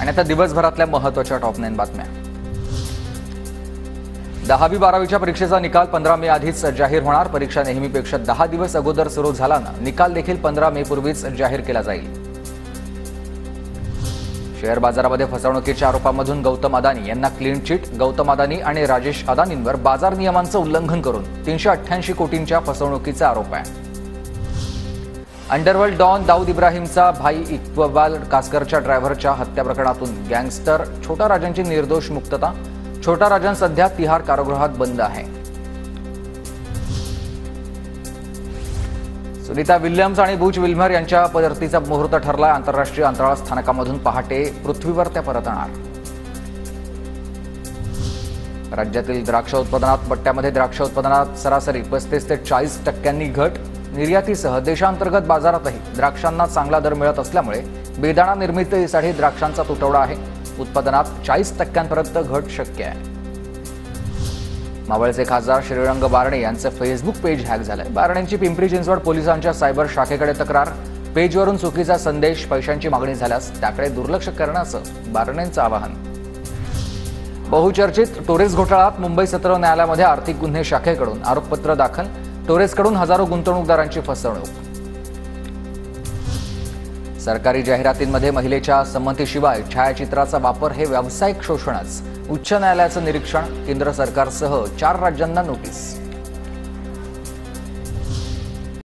आणि आता दिवसभरातल्या महत्त्वाच्या टॉप 9 बातम्या। 10वी-12वीच्या परीक्षेचा निकाल 15 मे आधीच जाहीर होणार। परीक्षा नेहमीपेक्षा 10 दिवस अगोदर सुरू झाल्यानं निकाल देखील 15 मे पूर्वीच जाहीर केला जाईल। शेअर बाजारामध्ये फसवणुकीच्या आरोपांमधून गौतम अदानी यांना क्लीन चिट। गौतम अदानी आणि राजेश अदानींवर बाजार नियमांचं उल्लंघन करून 388 कोटींच्या फसवणुकीचा आरोप आहे। अंडरवर्ल्ड डॉन दाऊद इब्राहिमचा भाई इक्बाल कासकरच्या ड्रायव्हरच्या हत्या प्रकरणातून गँगस्टर छोटा राजांची निर्दोष मुक्तता। छोटा राजन सध्या तिहार कारागृहात बंद आहे। सुनीता विल्यम्स आणि बुच विल्मर यांच्या परतीचा मुहूर्त ठरला। आंतरराष्ट्रीय अंतराळ स्थानकामधून पहाटे पृथ्वीवर त्या परतणार। राज्यातील द्राक्ष उत्पादनात पट्ट्यामध्ये द्राक्ष उत्पादनात सरासरी 35 ते 40% घट। निर्यातीसह देशांतर्गत बाजारातही द्राक्षांना चांगला दर मिळत असल्यामुळे बेदाणा निर्मितीसाठी द्राक्षांचा तुटवडा आहे। उत्पादनात 40% घट शक्य आहे। मावळचे खासदार श्रीरंग बारणे यांचे फेसबुक पेज हॅक झाले। बारणेंची पिंपरी चिंचवड पोलिसांच्या सायबर शाखेकडे तक्रार। पेजवरून चुकीचा संदेश, पैशांची मागणी झाल्यास त्याकडे दुर्लक्ष करण्याचं बारणेंचं आवाहन। बहुचर्चित टोरेस घोटाळ्यात मुंबई सत्र न्यायालयामध्ये आर्थिक गुन्हे शाखेकडून आरोपपत्र दाखल। टोरेसकडून हजारो गुंतवणूकदारांची फसवणूक। सरकारी जाहिरातींमध्ये महिलेच्या संमतीशिवाय छायाचित्राचा वापर हे व्यावसायिक शोषणच। उच्च न्यायालयाचं निरीक्षण। केंद्र सरकारसह 4 राज्यांना नोटीस।